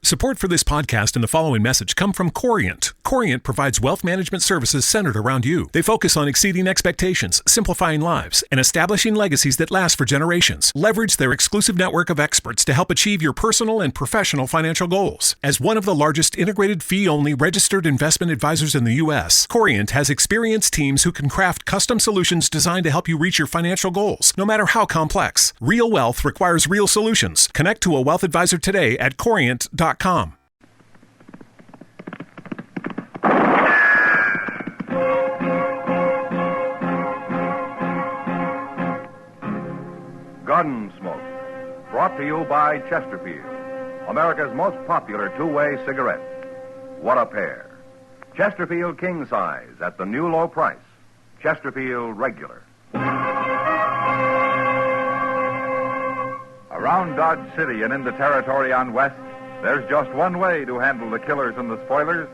Support for this podcast and the following message come from Corient. Corient provides wealth management services centered around you. They focus on exceeding expectations, simplifying lives, and establishing legacies that last for generations. Leverage their exclusive network of experts to help achieve your personal and professional financial goals. As one of the largest integrated fee-only registered investment advisors in the U.S., Corient has experienced teams who can craft custom solutions designed to help you reach your financial goals, no matter how complex. Real wealth requires real solutions. Connect to a wealth advisor today at Corient.com. Gunsmoke, brought to you by Chesterfield, America's most popular two-way cigarette. What a pair. Chesterfield King Size at the new low price. Chesterfield Regular. Around Dodge City and in the territory on West, there's just one way to handle the killers and the spoilers,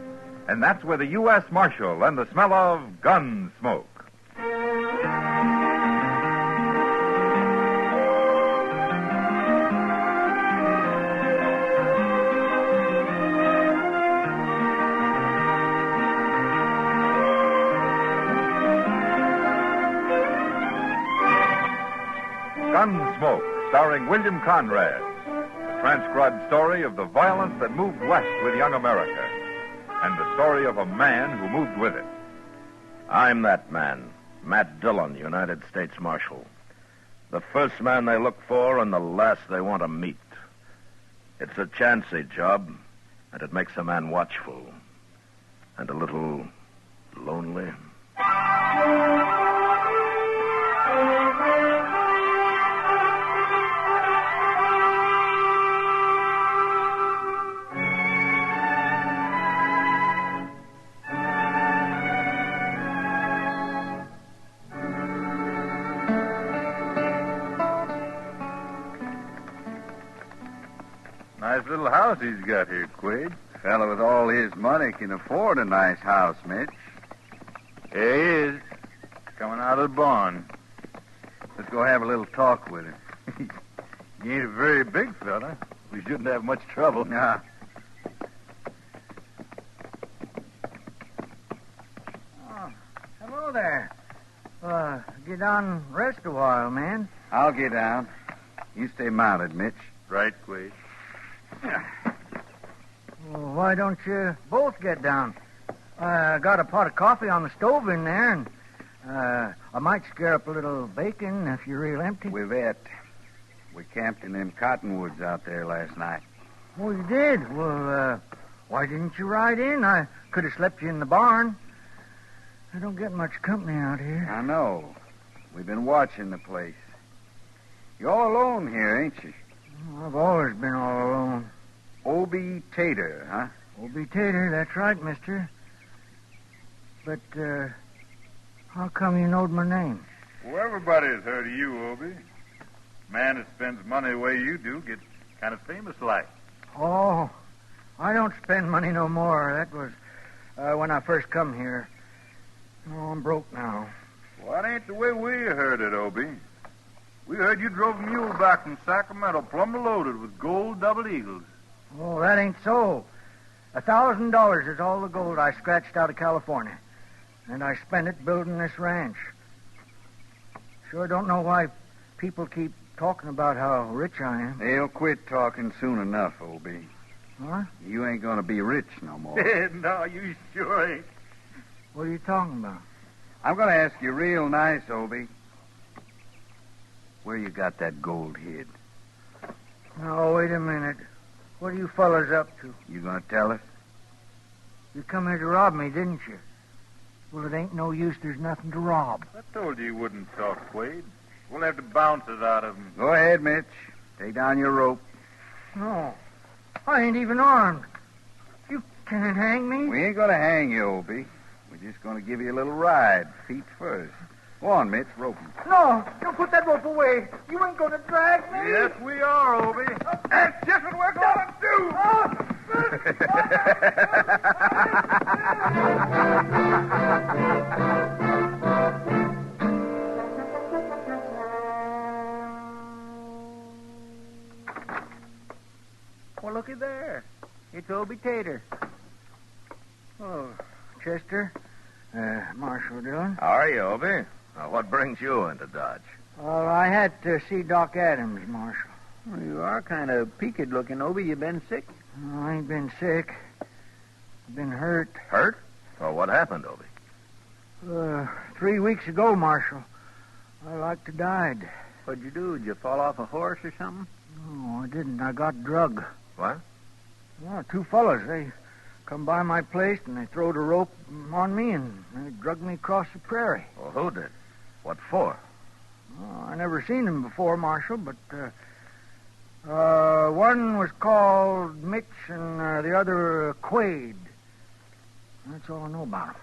and that's with a U.S. Marshal and the smell of Gunsmoke. Gunsmoke, starring William Conrad. A transcribed story of the violence that moved west with young America, and the story of a man who moved with it. I'm that man, Matt Dillon, United States Marshal. The first man they look for and the last they want to meet. It's a chancy job, and it makes a man watchful and a little lonely. Nice little house he's got here, Quade. Fellow with all his money can afford a nice house, Mitch. Here he is, coming out of the barn. Let's go have a little talk with him. He ain't a very big fella. We shouldn't have much trouble. Nah. Oh, hello there. Get down and rest a while, man. I'll get down. You stay mounted, Mitch. Right, Quade. Well, why don't you both get down? I got a pot of coffee on the stove in there, and I might scare up a little bacon if you're real empty. We've ate. We camped in them cottonwoods out there last night. Oh, you did? Well, why didn't you ride in? I could have slept you in the barn. I don't get much company out here. I know. We've been watching the place. You're all alone here, ain't you? I've always been all alone. Obie Tater, huh? Obie Tater, that's right, mister. But, how come you knowed my name? Well, everybody's heard of you, Obie. Man that spends money the way you do gets kind of famous like. Oh, I don't spend money no more. That was when I first come here. Oh, I'm broke now. Well, that ain't the way we heard it, Obie. We heard you drove a mule back from Sacramento plumb loaded with gold double eagles. Oh, that ain't so. $1,000 is all the gold I scratched out of California. And I spent it building this ranch. Sure don't know why people keep talking about how rich I am. They'll quit talking soon enough, Obie. Huh? You ain't gonna be rich no more. No, you sure ain't. What are you talking about? I'm gonna ask you real nice, Obie. Where you got that gold hid? Now, wait a minute. What are you fellas up to? You gonna tell us? You come here to rob me, didn't you? Well, it ain't no use. There's nothing to rob. I told you wouldn't talk, Quade. We'll have to bounce it out of him. Go ahead, Mitch. Take down your rope. No. I ain't even armed. You can't hang me. We ain't gonna hang you, Obie. We're just gonna give you a little ride, feet first. Go on, Mitch, rope him. No, don't put that rope away. You ain't going to drag me. Yes, we are, Obie. That's just what we're gonna do. Well, looky there. It's Obie Tater. Oh, Chester. Marshal Dillon. How are you, Obie? What brings you into Dodge? Well, I had to see Doc Adams, Marshal. Well, you are kind of peaked looking, Obie. You been sick? Oh, I ain't been sick. I've been hurt. Hurt? Well, what happened, Obie? 3 weeks ago, Marshal. I like to died. What'd you do? Did you fall off a horse or something? No, I didn't. I got drug. What? Well, 2 fellas. They come by my place and they throwed a rope on me and they drugged me across the prairie. Well, who did? What for? Oh, I never seen them before, Marshal, but one was called Mitch and the other Quaid. That's all I know about them.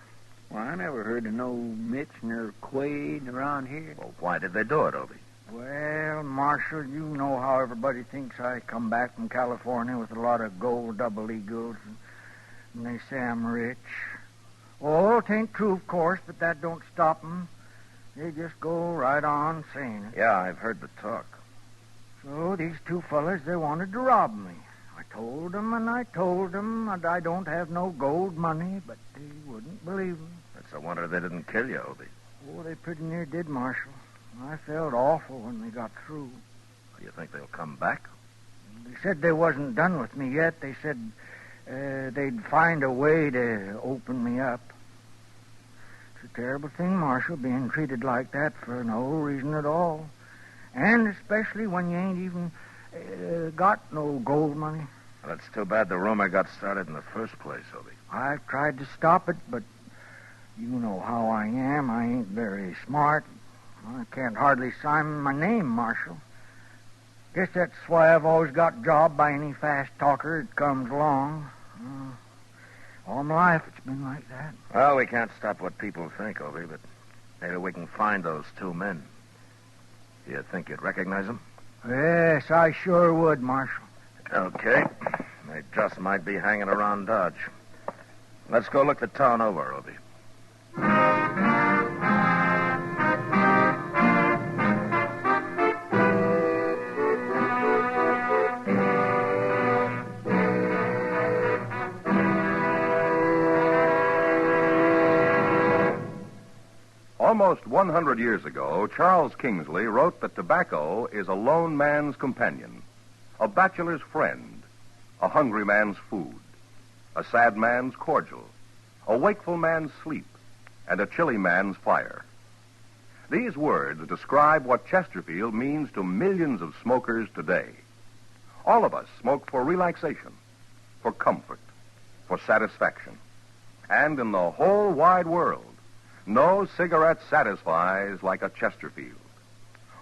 Well, I never heard of no Mitch nor Quaid around here. Well, why did they do it, Obie? Well, Marshal, you know how everybody thinks I come back from California with a lot of gold double eagles, and they say I'm rich. Oh, it ain't true, of course, but that don't stop 'em. They just go right on saying it. Yeah, I've heard the talk. So these 2 fellas, they wanted to rob me. I told them and I told them that I don't have no gold money, but they wouldn't believe me. It's a wonder they didn't kill you, Obie. Oh, they pretty near did, Marshal. I felt awful when they got through. Do you think they'll come back? They said they wasn't done with me yet. They said they'd find a way to open me up. It's a terrible thing, Marshal, being treated like that for no reason at all. And especially when you ain't even got no gold money. Well, it's too bad the rumor got started in the first place, Obie. I've tried to stop it, but you know how I am. I ain't very smart. I can't hardly sign my name, Marshal. Guess that's why I've always got jobbed by any fast talker that comes along. All my life it's been like that. Well, we can't stop what people think, Obie, but maybe we can find those 2 men. Do you think you'd recognize them? Yes, I sure would, Marshal. Okay. They just might be hanging around Dodge. Let's go look the town over, Obie. Almost 100 years ago, Charles Kingsley wrote that tobacco is a lone man's companion, a bachelor's friend, a hungry man's food, a sad man's cordial, a wakeful man's sleep, and a chilly man's fire. These words describe what Chesterfield means to millions of smokers today. All of us smoke for relaxation, for comfort, for satisfaction. And in the whole wide world, no cigarette satisfies like a Chesterfield.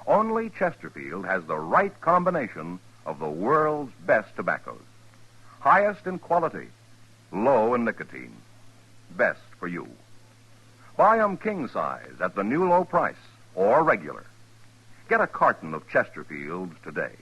Only Chesterfield has the right combination of the world's best tobaccos. Highest in quality, low in nicotine. Best for you. Buy 'em king size at the new low price or regular. Get a carton of Chesterfields today.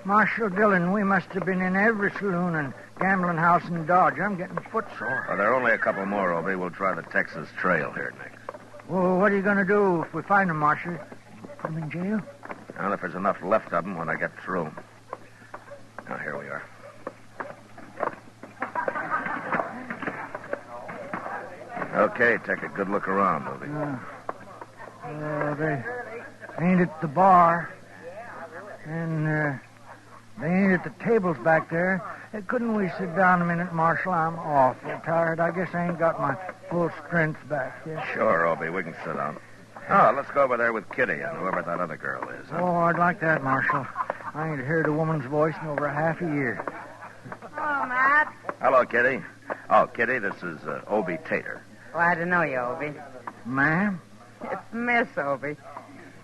Marshal Dillon, we must have been in every saloon and gambling house in Dodge. I'm getting footsore. Well, there are only a couple more, Obie. We'll try the Texas Trail here next. Well, what are you going to do if we find them, Marshal? Put them in jail? Well, if there's enough left of them when I get through. Now, here we are. Okay, take a good look around, Obie. They ain't at the bar. And they ain't at the tables back there. Couldn't we sit down a minute, Marshal? I'm awful tired. I guess I ain't got my full strength back yet. Sure, Obie, we can sit down. Oh, let's go over there with Kitty and whoever that other girl is. Huh? Oh, I'd like that, Marshal. I ain't heard a woman's voice in over half a year. Hello, Matt. Hello, Kitty. Oh, Kitty, this is Obie Tater. Glad to know you, Obie. Ma'am? It's Miss Obie.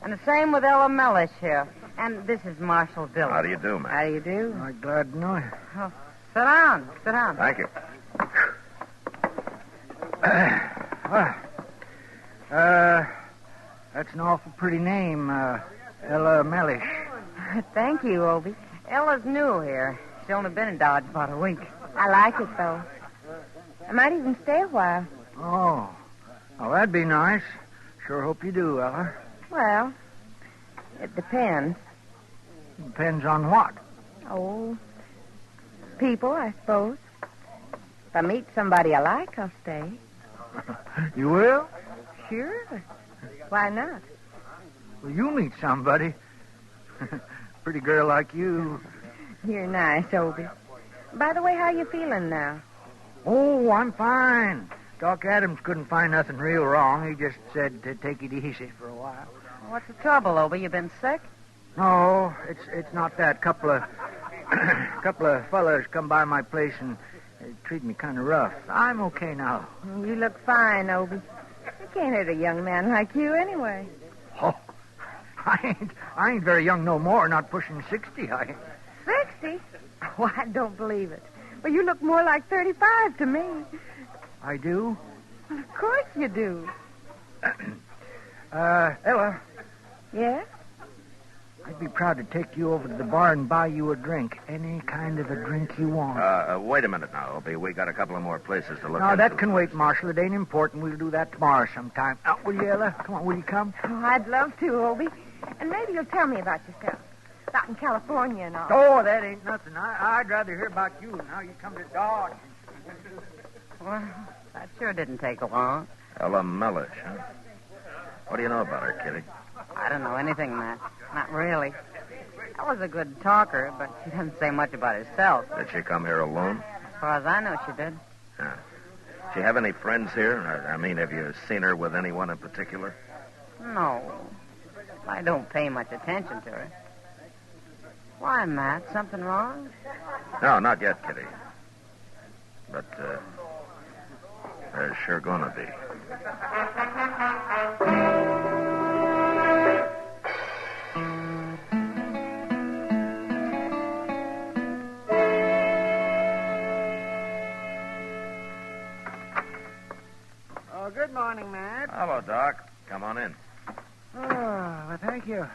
And the same with Ella Mellish here. And this is Marshal Dillon. How do you do, man? How do you do? I'm glad to know you. Oh, sit down. Sit down. Thank you. That's an awful pretty name, Ella Mellish. Thank you, Obie. Ella's new here. She's only been in Dodge about a week. I like it, though. I might even stay a while. Oh, that'd be nice. Sure hope you do, Ella. Well, it depends. Depends on what? Oh, people, I suppose. If I meet somebody I like, I'll stay. You will? Sure. Why not? Well, you meet somebody. Pretty girl like you. You're nice, Obie. By the way, how you feeling now? Oh, I'm fine. Doc Adams couldn't find nothing real wrong. He just said to take it easy for a while. What's the trouble, Obie? You been sick? No, it's not that. Couple of fellas come by my place and treat me kind of rough. I'm okay now. You look fine, Obie. I can't hurt a young man like you anyway. Oh, I ain't very young no more. Not pushing 60. 60? Oh, I don't believe it. Well, you look more like 35 to me. I do? Well, of course you do. Ella. Yes? I'd be proud to take you over to the bar and buy you a drink. Any kind of a drink you want. Wait a minute now, Obie. We got a couple of more places to look No, into. that can wait, Marshal. It ain't important. We'll do that tomorrow sometime. Will you, Ella? Come on, will you come? Oh, I'd love to, Obie. And maybe you'll tell me about yourself. Out in California and all. Oh, that ain't nothing. I'd rather hear about you and how you come to Dodge. Well, that sure didn't take long. Ella Mellish, huh? What do you know about her, Kitty? I don't know anything, Matt. Not really. I was a good talker, but she doesn't say much about herself. Did she come here alone? As far as I know, she did. Yeah. Does she have any friends here? I mean, have you seen her with anyone in particular? No. I don't pay much attention to her. Why, Matt? Something wrong? No, not yet, Kitty. But, there's sure gonna be. Oh, good morning, Matt. Hello, Doc. Come on in. Oh, well, thank you.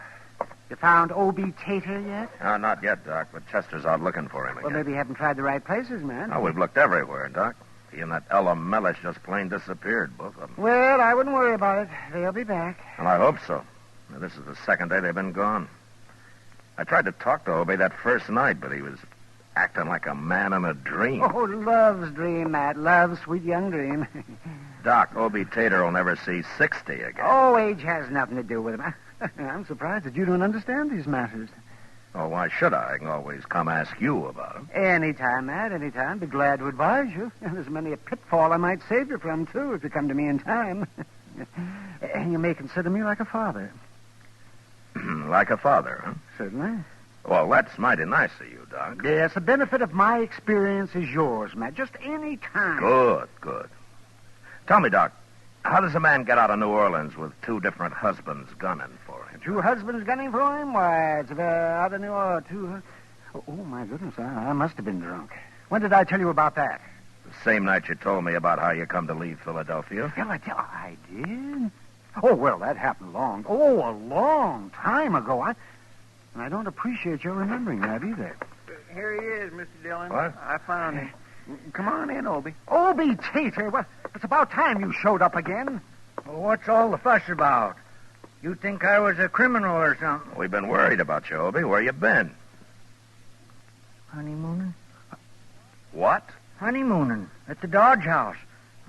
You found Obie Tater yet? No, not yet, Doc, but Chester's out looking for him again. Well, maybe you haven't tried the right places, man. Oh, we've looked everywhere, Doc. He and that Ella Mellish just plain disappeared, both of them. Well, I wouldn't worry about it. They'll be back. Well, I hope so. Now, this is the second day they've been gone. I tried to talk to Obie that first night, but he was acting like a man in a dream. Oh, love's dream, Matt. Love's sweet young dream. Doc, Obie Tater will never see 60 again. Oh, age has nothing to do with it. I'm surprised that you don't understand these matters. Oh, why should I? I can always come ask you about him. Anytime, Matt, anytime. Be glad to advise you. There's many a pitfall I might save you from, too, if you come to me in time. And you may consider me like a father. Like a father, huh? Certainly. Well, that's mighty nice of you, Doc. Yes, the benefit of my experience is yours, Matt. Just any time. Good. Tell me, Doc, how does a man get out of New Orleans with two different husbands gunning for him? Two husbands gunning for him? Why, it's out of New Orleans. Oh, my goodness, I must have been drunk. When did I tell you about that? The same night you told me about how you come to leave Philadelphia. Philadelphia? I did? Oh, well, that happened a long time ago. And I don't appreciate your remembering that either. Here he is, Mr. Dillon. What? I found him. Come on in, Obie. Obie Tater? Well, it's about time you showed up again. Well, what's all the fuss about? You think I was a criminal or something? We've been worried about you, Obie. Where you been? Honeymooning? What? Honeymooning at the Dodge House.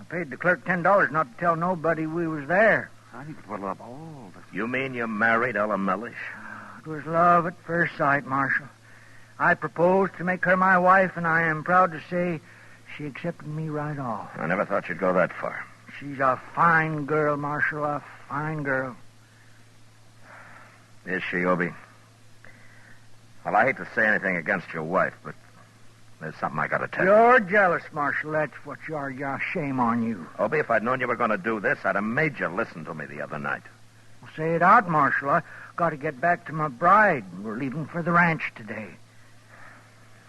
I paid the clerk $10 not to tell nobody we was there. I think it will up all the... You mean you married Ella Mellish? It was love at first sight, Marshal. I proposed to make her my wife, and I am proud to say she accepted me right off. I never thought you'd go that far. She's a fine girl, Marshal, a fine girl. Is she, Obie? Well, I hate to say anything against your wife, but there's something I got to tell you. You're jealous, Marshal. That's what you are. Shame on you. Obie, if I'd known you were going to do this, I'd have made you listen to me the other night. Well, say it out, Marshal. I got to get back to my bride. We're leaving for the ranch today.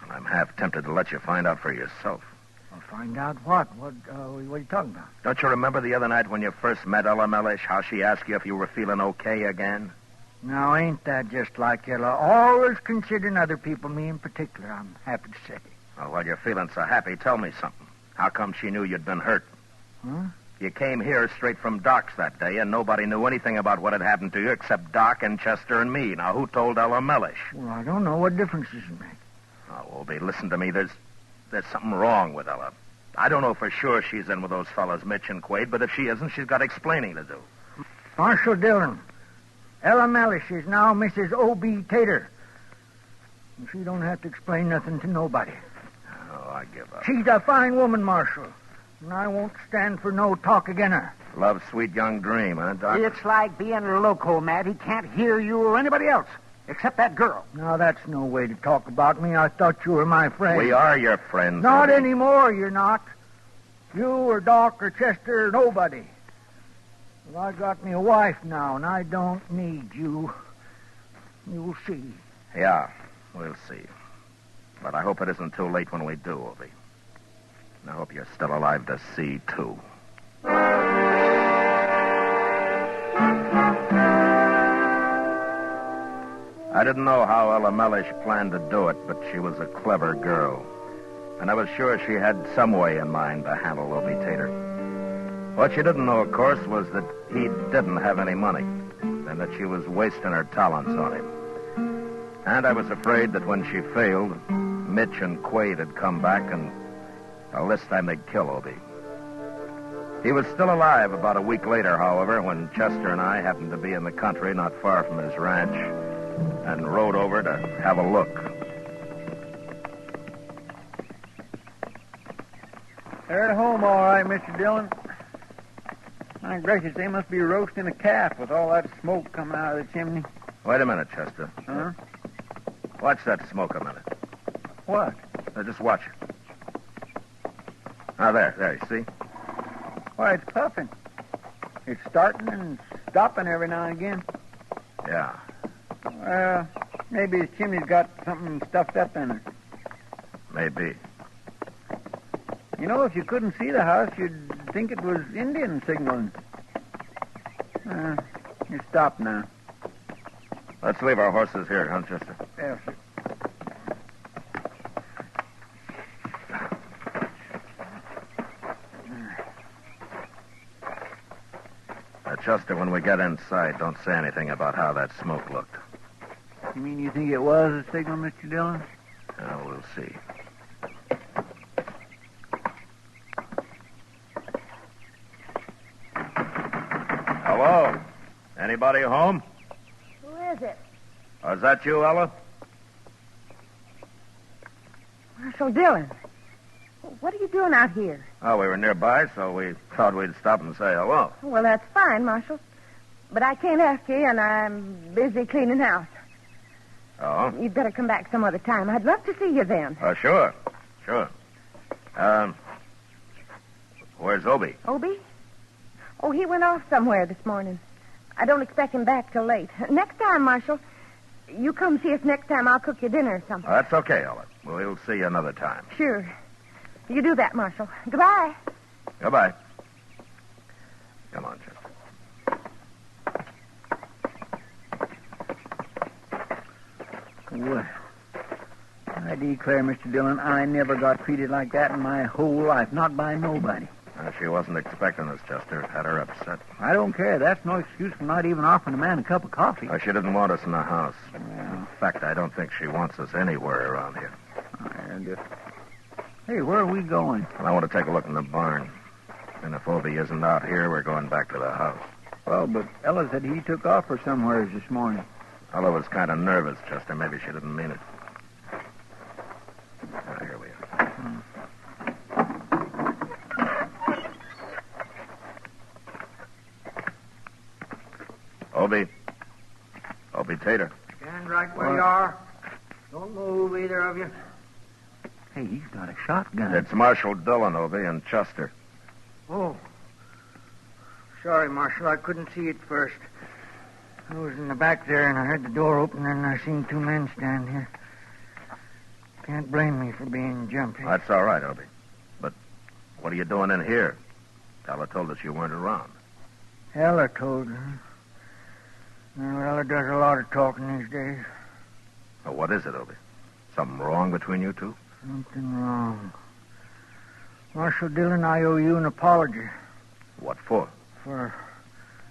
And I'm half tempted to let you find out for yourself. I'll find out what? What are you talking about? Don't you remember the other night when you first met Ella Mellish, how she asked you if you were feeling okay again? Now, ain't that just like Ella? Always considering other people, me in particular, I'm happy to say. Oh, well, you're feeling so happy. Tell me something. How come she knew you'd been hurt? Huh? You came here straight from Doc's that day, and nobody knew anything about what had happened to you except Doc and Chester and me. Now, who told Ella Mellish? Well, I don't know. What difference does it make? Oh, Obie, listen to me. There's something wrong with Ella. I don't know for sure she's in with those fellas, Mitch and Quaid, but if she isn't, she's got explaining to do. Marshal Dillon, Ella Mellish is now Mrs. Obie Tater. And she don't have to explain nothing to nobody. Oh, I give up. She's a fine woman, Marshal, and I won't stand for no talk again her. Love's sweet young dream, huh, Doc? It's like being loco, Matt. He can't hear you or anybody else, except that girl. Now, that's no way to talk about me. I thought you were my friend. We are your friends. Not Obie. anymore, you're not. You or Doc or Chester or nobody. Well, I got me a wife now, and I don't need you. You'll see. Yeah, we'll see. But I hope it isn't too late when we do, Obie. And I hope you're still alive to see, too. I didn't know how Ella Mellish planned to do it, but she was a clever girl. And I was sure she had some way in mind to handle Obie Tater. What she didn't know, of course, was that he didn't have any money, and that she was wasting her talents on him. And I was afraid that when she failed, Mitch and Quaid had come back, and well, this time they'd kill Obie. He was still alive about a week later, however, when Chester and I happened to be in the country not far from his ranch and rode over to have a look. They're at home, all right, Mr. Dillon. My gracious, they must be roasting a calf with all that smoke coming out of the chimney. Wait a minute, Chester. Huh? Watch that smoke a minute. What? Just watch it. Now, there, you see? Why, it's puffing. It's starting and stopping every now and again. Yeah. Maybe his chimney's got something stuffed up in it. Maybe. You know, if you couldn't see the house, you'd think it was Indian signaling. It's stopped now. Let's leave our horses here, huh, Chester? Yes, sir. Chester, when we get inside, don't say anything about how that smoke looked. You mean you think it was a signal, Mr. Dillon? Well, we'll see. Hello? Anybody home? Who is it? Is that you, Ella? Marshal Dillon. What are you doing out here? Oh, we were nearby, so we thought we'd stop and say hello. Well, that's fine, Marshal. But I can't ask you, and I'm busy cleaning house. Oh? You'd better come back some other time. I'd love to see you then. Sure. Where's Obie? Obie? Oh, he went off somewhere this morning. I don't expect him back till late. Next time, Marshal, you come see us next time. I'll cook you dinner or something. That's okay, Ella. We'll see you another time. Sure. You do that, Marshal. Goodbye. Goodbye. Come on, Chester. Well, I declare, Mr. Dillon, I never got treated like that in my whole life. Not by nobody. She wasn't expecting us, Chester. Had her upset. I don't care. That's no excuse for not even offering a man a cup of coffee. She didn't want us in the house. Well. In fact, I don't think she wants us anywhere around here. Hey, where are we going? Well, I want to take a look in the barn. And if Obie isn't out here, we're going back to the house. Well, but Ella said he took off for somewhere this morning. Ella was kind of nervous, Chester. Maybe she didn't mean it. Here we are. Obie Tater. Stand right where you are. Don't move, either of you. Hey, he's got a shotgun. It's Marshal Dillon, Obie, and Chester. Oh. Sorry, Marshal. I couldn't see it first. I was in the back there, and I heard the door open, and I seen two men stand here. Can't blame me for being jumpy. That's all right, Obie. But What are you doing in here? Ella told us you weren't around. Ella told her. Well, Ella does a lot of talking these days. Oh, what is it, Obie? Something wrong between you two? Something wrong. Marshal Dillon, I owe you an apology. What for? For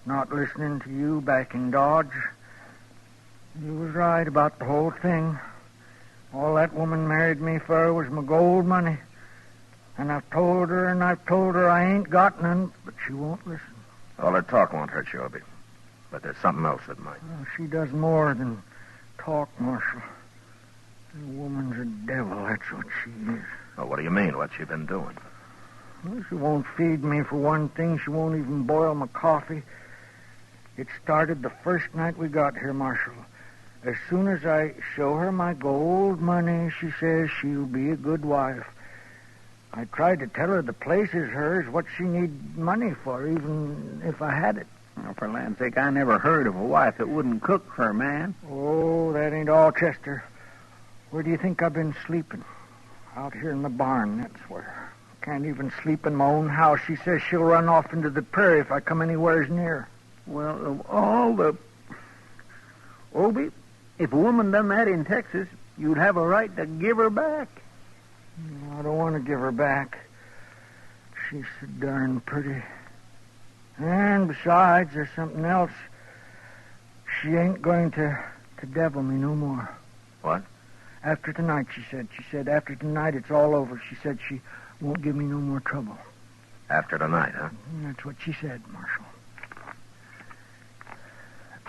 not listening to you back in Dodge. You was right about the whole thing. All that woman married me for was my gold money. And I've told her I ain't got none, but she won't listen. All her talk won't hurt you, Obie. But there's something else that might. Well, she does more than talk, Marshal. The woman's a devil, that's what she is. Well, what do you mean? What's she been doing? Well, she won't feed me for one thing. She won't even boil my coffee. It started the first night we got here, Marshal. As soon as I show her my gold money, she says she'll be a good wife. I tried to tell her the place is hers, what she need money for, even if I had it. Well, for land's sake, I never heard of a wife that wouldn't cook for a man. Oh, that ain't all, Chester. Where do you think I've been sleeping? Out here in the barn, that's where. Can't even sleep in my own house. She says she'll run off into the prairie if I come anywheres near. Well, of all the... Obie, if a woman done that in Texas, you'd have a right to give her back. I don't want to give her back. She's so darn pretty. And besides, there's something else. She ain't going to devil me no more. What? After tonight, she said. She said after tonight it's all over. She said she won't give me no more trouble. After tonight, huh? That's what she said, Marshal.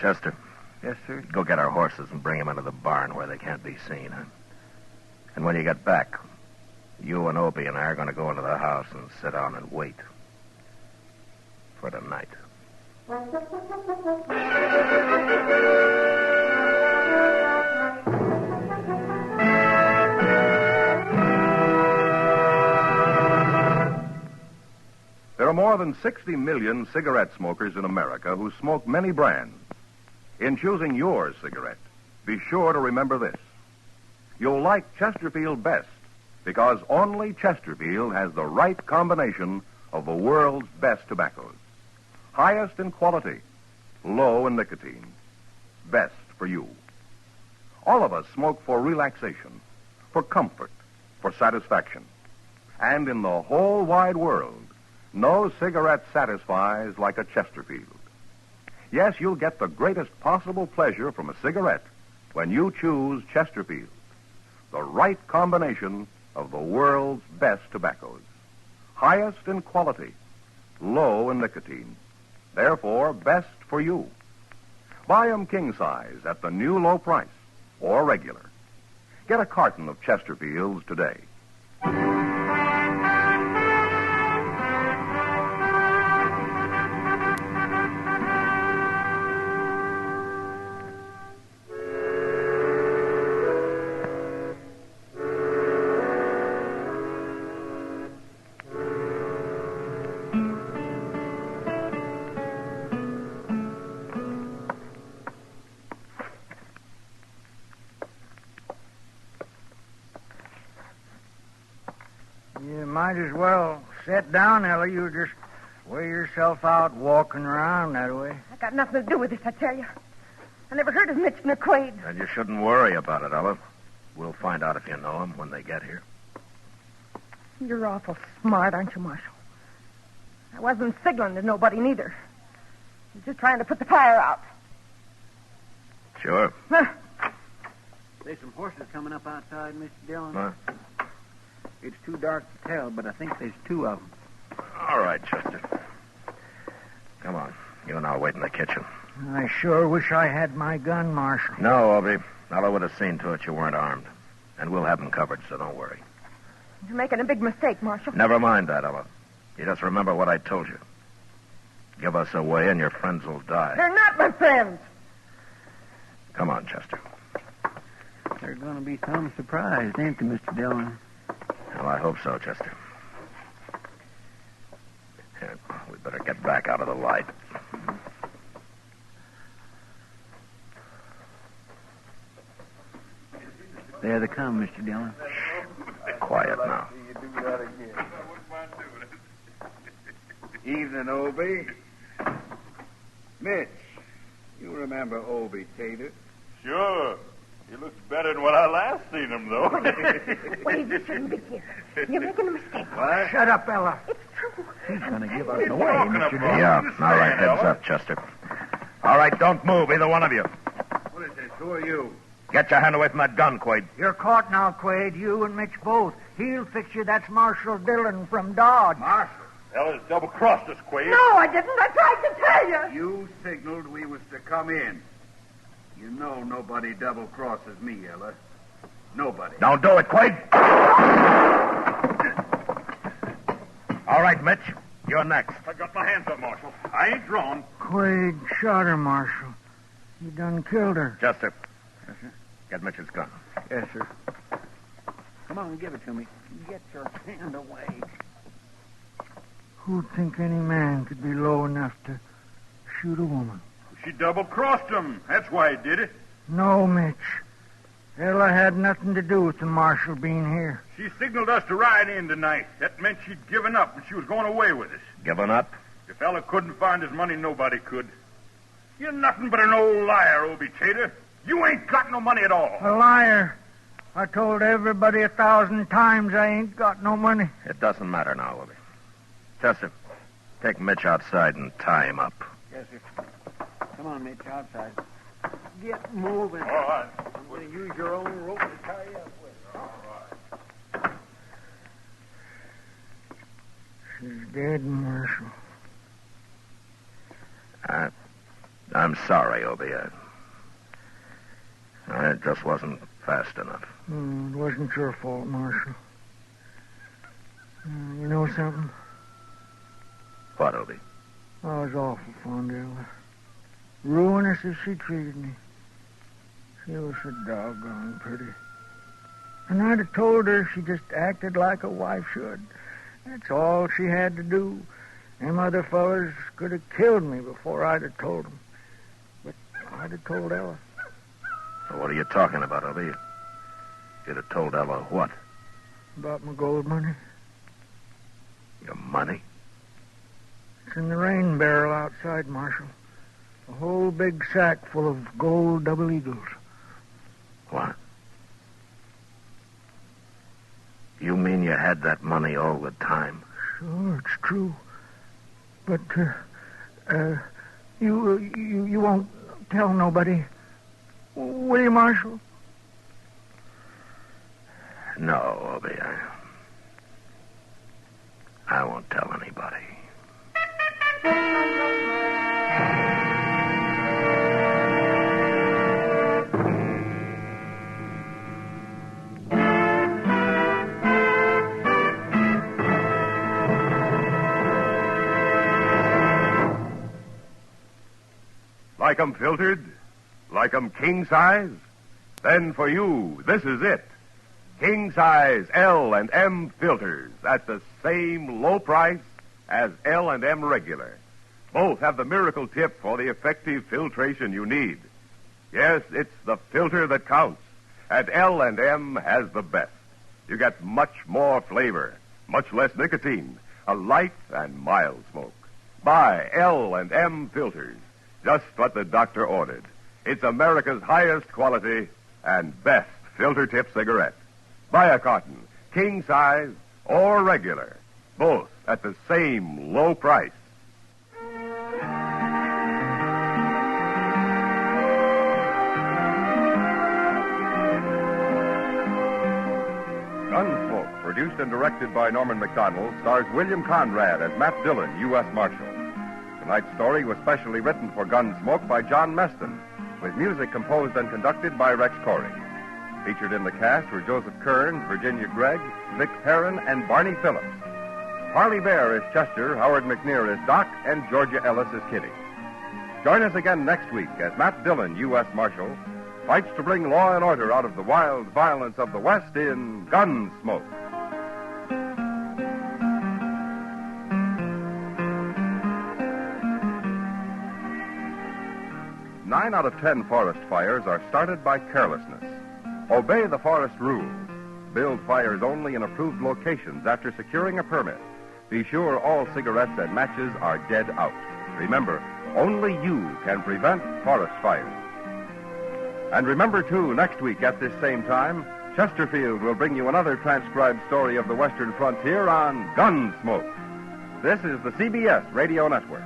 Chester. Yes, sir. Go get our horses and bring them into the barn where they can't be seen, huh? And when you get back, you and Obie and I are going to go into the house and sit down and wait. For the night. There are more than 60 million cigarette smokers in America who smoke many brands. In choosing your cigarette, be sure to remember this. You'll like Chesterfield best because only Chesterfield has the right combination of the world's best tobaccos. Highest in quality, low in nicotine. Best for you. All of us smoke for relaxation, for comfort, for satisfaction. And in the whole wide world, no cigarette satisfies like a Chesterfield. Yes, you'll get the greatest possible pleasure from a cigarette when you choose Chesterfield, the right combination of the world's best tobaccos. Highest in quality, low in nicotine. Therefore, best for you. Buy 'em king size at the new low price, or regular. Get a carton of Chesterfields today. You might as well sit down, Ella. You just wear yourself out walking around that way. I got nothing to do with this, I tell you. I never heard of Mitch McQuaid. And you shouldn't worry about it, Ella. We'll find out if you know him when they get here. You're awful smart, aren't you, Marshal? I wasn't signaling to nobody, neither. I was just trying to put the fire out. Sure. Huh. There's some horses coming up outside, Mr. Dillon. Huh? It's too dark to tell, but I think there's two of them. All right, Chester. Come on. You and I'll wait in the kitchen. I sure wish I had my gun, Marshal. No, Obie. Ella would have seen to it you weren't armed. And we'll have them covered, so don't worry. You're making a big mistake, Marshal. Never mind that, Ella. You just remember what I told you. Give us away and your friends will die. They're not my friends. Come on, Chester. They're going to be some surprised, ain't they, Mr. Dillon? Well, I hope so, Chester. Here, we better get back out of the light. There they come, Mr. Dillon. Quiet now. You do that again. Evening, Obie. Mitch, you remember Obie Tater? Sure. He looks better than when I last seen him, though. Wait, you shouldn't be here. You're making a mistake. What? Shut up, Ella. It's true. He's going to give us What away, are you Mr. talking Dillon. Yeah, Just all right, saying, heads Ella. up, Chester. All right, don't move, either one of you. What is this? Who are you? Get your hand away from that gun, Quaid. You're caught now, Quaid. You and Mitch both. He'll fix you. That's Marshal Dillon from Dodge. Marshal. Ella's double-crossed us, Quaid. No, I didn't. I tried to tell you. You signaled we was to come in. You know nobody double-crosses me, Ella. Nobody. Don't do it, Quaid. All right, Mitch, you're next. I got my hands up, Marshal. I ain't drawn. Quaid shot her, Marshal. He done killed her. Chester, get Mitch's gun. Yes, sir. Come on, give it to me. Get your hand away. Who'd think any man could be low enough to shoot a woman? She double-crossed him. That's why he did it. No, Mitch. Ella had nothing to do with the Marshal being here. She signaled us to ride in tonight. That meant she'd given up and she was going away with us. Given up? If Ella couldn't find his money, nobody could. You're nothing but an old liar, Obie Tater. You ain't got no money at all. A liar. I told everybody 1,000 times I ain't got no money. It doesn't matter now, Obie. Chester, take Mitch outside and tie him up. Yes, sir. Come on, Mitch, outside. Get moving. All right. I'm going to use your own rope to tie you up with. She's dead, Marshal. I'm sorry, Obie. It just wasn't fast enough. It wasn't your fault, Marshal. You know something? What, Obie? I was awful fond of Ella. Ruinous as she treated me. She was so doggone pretty. And I'd have told her she just acted like a wife should. That's all she had to do. Them other fellas could have killed me before I'd have told them. But I'd have told Ella. So what are you talking about, Obie? You'd have told Ella what? About my gold money. Your money? It's in the rain barrel outside, Marshal. A whole big sack full of gold double eagles. What? You mean you had that money all the time? Sure, it's true. But, you won't tell nobody, will you, Marshal? No, Obie, I won't tell anybody. Like 'em filtered? Like 'em king size? Then for you, this is it. King size L&M filters at the same low price as L&M regular. Both have the miracle tip for the effective filtration you need. Yes, it's the filter that counts. And L&M has the best. You get much more flavor, much less nicotine, a light and mild smoke. Buy L&M filters. Just what the doctor ordered. It's America's highest quality and best filter tip cigarette. Buy a carton, king size or regular, both at the same low price. Gunsmoke, produced and directed by Norman Macdonnell, stars William Conrad as Matt Dillon, U.S. Marshal. Tonight's story was specially written for Gunsmoke by John Meston, with music composed and conducted by Rex Corey. Featured in the cast were Joseph Kearns, Virginia Gregg, Vic Perrin, and Barney Phillips. Harley Bear is Chester, Howard McNear is Doc, and Georgia Ellis is Kitty. Join us again next week as Matt Dillon, U.S. Marshal, fights to bring law and order out of the wild violence of the West in Gunsmoke. 9 out of 10 forest fires are started by carelessness. Obey the forest rules. Build fires only in approved locations after securing a permit. Be sure all cigarettes and matches are dead out. Remember, only you can prevent forest fires. And remember, too, next week at this same time, Chesterfield will bring you another transcribed story of the Western frontier on Gunsmoke. This is the CBS Radio Network.